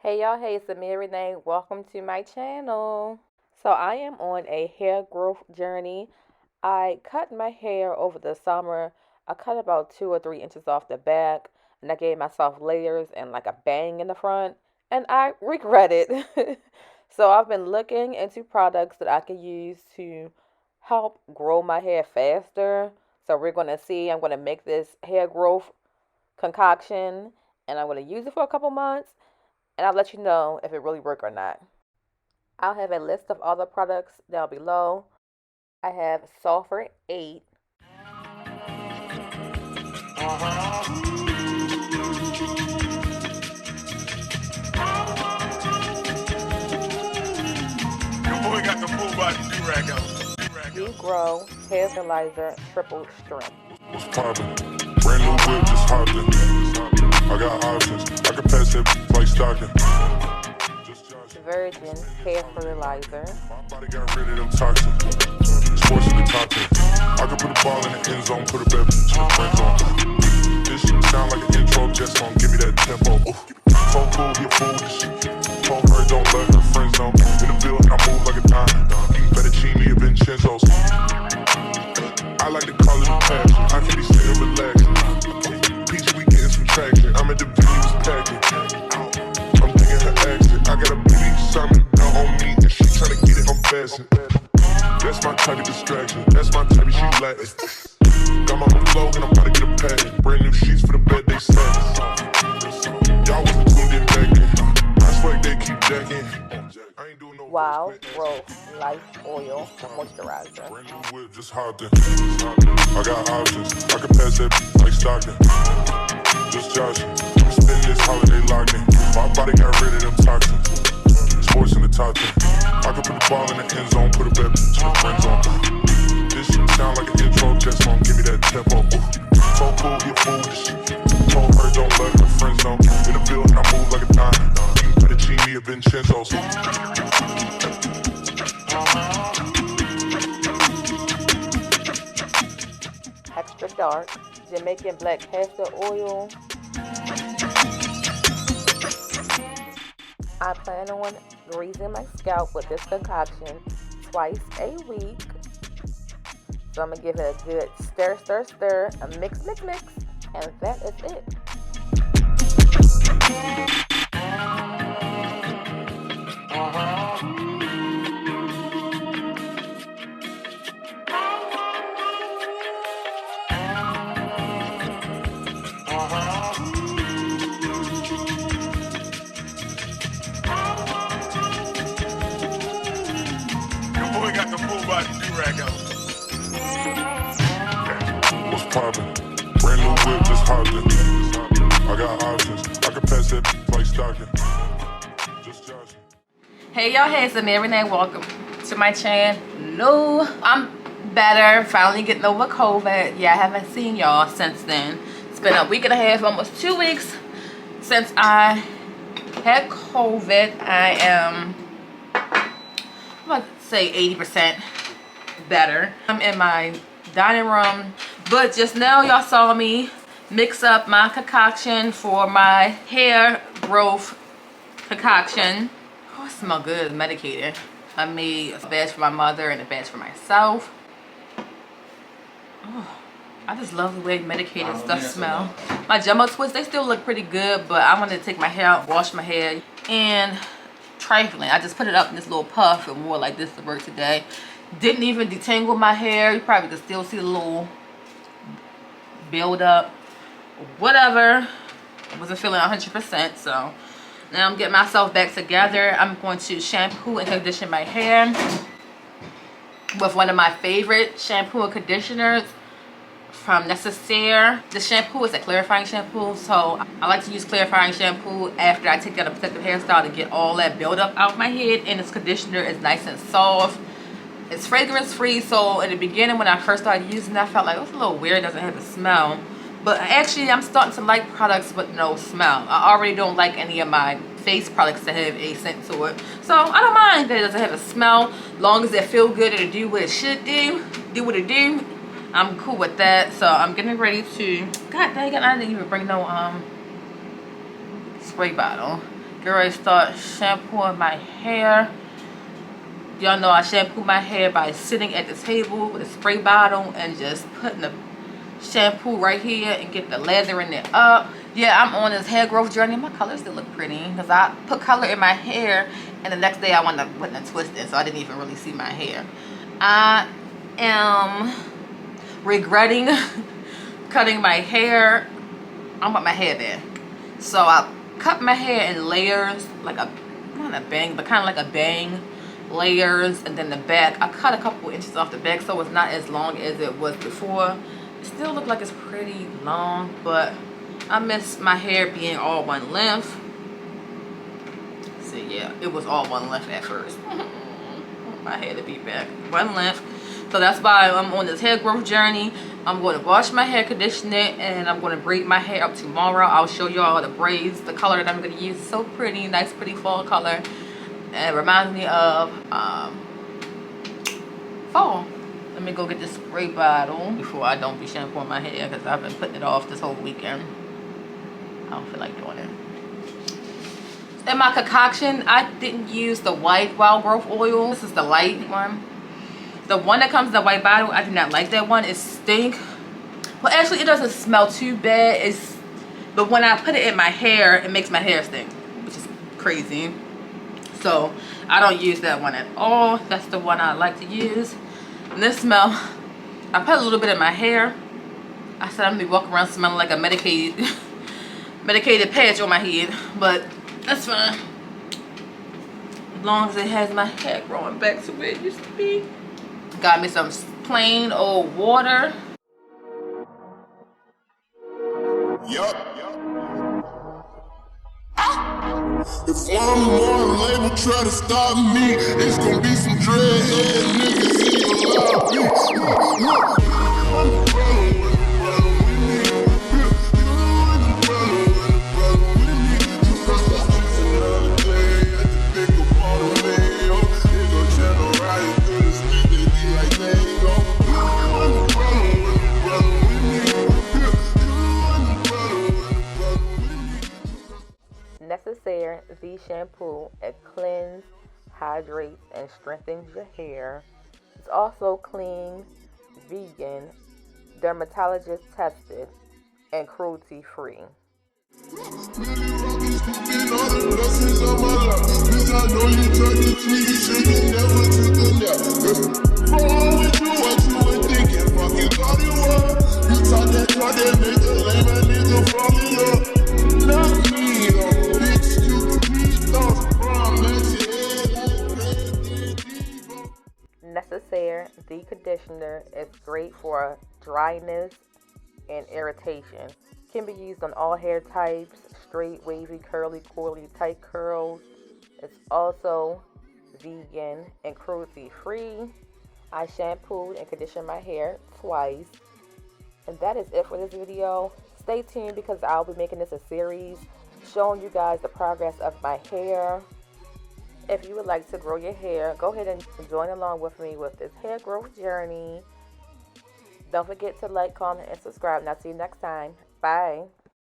Hey y'all, hey, it's Amia Renee. Welcome to my channel. So I am on a hair growth journey. I cut my hair over the summer. I cut about 2 or 3 inches off the back, and I gave myself layers and like a bang in the front, and I regret it. So I've been looking into products that I can use to help grow my hair faster. So we're gonna see. I'm gonna make this hair growth concoction, and I'm gonna use it for a couple months, and I'll let you know if it really works or not. I'll have a list of all the products down below. I have Sulfur 8. Your boy got the full body do-rag on. Grow Hair Fertilizer Triple Strength. What's poppin'? Brand new whip, just hopped in. I got options. I can pass that like stocking. Virgin Hair Fertilizer. My body got rid of them toxins. Sports in the top 10. I can put a ball in the end zone, put a bad to the friend zone. This shit sound like an intro, just gon' give me that tempo. So cool, he a fool, this shit. Told her don't let her friends know. In the building, I move like a dime. Eating fettuccine or Vincenzo's. I like to call it a passion. I can be sitting relaxing. PG, we getting some traction. I'm at the venues packing. I'm digging her accent. I got a big something down on me, and she tryna get it unfastened. That's my type of distraction. That's my type of she Latin. Got my own flow and I'm about to get a patent. Brand new sheets for the bed they satin. Y'all wasn't tuned in back then. I swear they keep jacking. I ain't doing no Wild Growth Life Oil Moisturizer. Brand new whip, just hopped in. I got options. I can pass that like stocking. Just joshing. I'm spending this holiday locked in. My body got rid of them toxins. Sports in the top 10. I can put the ball in the end zone, put a bet to the friend zone. This shit sound like an intro, just gon' give me that tempo. So cool, he a fool, this shit. Told her don't let her friends know. In the building, I move like a dime. Eating fettuccine or Vincenzo's. Extra Dark Jamaican Black Castor Oil. I plan on greasing my scalp with this concoction twice a week. So I'm going to give it a good stir, stir, stir, a mix, mix, mix, and that is it. Your boy got the full body do-rag on. What's poppin'? Brand new whip, just hopped in. I got options. I can pass that like stocking. Just joshing. Hey y'all, hey, it's Amia Renee. Welcome to my channel. I'm better, finally getting over COVID. Yeah, I haven't seen y'all since then. It's been a week and a half, almost 2 weeks since I had COVID. I am, I'm about to say 80% better. I'm in my dining room, but just now y'all saw me mix up my concoction for my hair growth concoction. Oh, it smells good. It's medicated. I made a batch for my mother and a batch for myself. Oh, I just love the way medicated stuff smell. My jumbo twists, they still look pretty good, but I wanted to take my hair out, wash my hair, and trifling, I just put it up in this little puff and wore like this to work today. Didn't even detangle my hair. You probably can still see the little build up. Whatever. I wasn't feeling 100%, so now I'm getting myself back together. I'm going to shampoo and condition my hair with one of my favorite shampoo and conditioners from Necessaire. The shampoo is a clarifying shampoo, so I like to use clarifying shampoo after I take out a protective hairstyle to get all that buildup out of my head. And this conditioner is nice and soft. It's fragrance free, so in the beginning when I first started using it, I felt like it was a little weird, it doesn't have a smell. But actually I'm starting to like products with no smell. I already don't like any of my face products that have a scent to it. So I don't mind that it doesn't have a smell, long as it feel good and it do what it should do what it do. I'm cool with that. So I'm getting ready to, god dang it, I didn't even bring no spray bottle. Get ready to start shampooing my hair. Y'all know I shampoo my hair by sitting at the table with a spray bottle and just putting the shampoo right here and get the lathering it up. Yeah, I'm on this hair growth journey. My color still look pretty because I put color in my hair and the next day I wound up putting a twist in, so I didn't even really see my hair. I am regretting cutting my hair. I want my hair back, so I cut my hair in layers, like a, not a bang, but kind of like a bang layers. And then the back, I cut a couple inches off the back so it's not as long as it was before. It still look like it's pretty long, but I miss my hair being all one length. So yeah, it was all one length at first. My hair to be back one length. So that's why I'm on this hair growth journey. I'm going to wash my hair, condition it, and I'm going to braid my hair up tomorrow. I'll show you all the braids. The color that I'm going to use is so pretty, nice pretty fall color. And it reminds me of fall. Let me go get this spray bottle before I don't be shampooing my hair, because I've been putting it off this whole weekend. I don't feel like doing it. In my concoction, I didn't use the white wild growth oil. This is the light one. The one that comes in the white bottle, I do not like that one. It stink. Well, actually, it doesn't smell too bad. But when I put it in my hair, it makes my hair stink, which is crazy. So I don't use that one at all. That's the one I like to use. And this smell, I put a little bit in my hair. I said I'm gonna be walking around smelling like a medicated patch on my head, but that's fine. As long as it has my hair growing back to where it used to be. Got me some plain old water. Yup. If one more label try to stop me, it's gonna be some dreadhead niggas in your lobby. Necessaire, the shampoo, it cleans, hydrates, and strengthens your hair. It's also clean, vegan, dermatologist tested, and cruelty free. Necessaire, the conditioner, is great for dryness and irritation. Can be used on all hair types, straight, wavy, curly, coily, tight curls. It's also vegan and cruelty free. I shampooed and conditioned my hair twice. And that is it for this video. Stay tuned because I'll be making this a series showing you guys the progress of my hair. If you would like to grow your hair, go ahead and join along with me with this hair growth journey. Don't forget to like, comment, and subscribe. And I'll see you next time. Bye.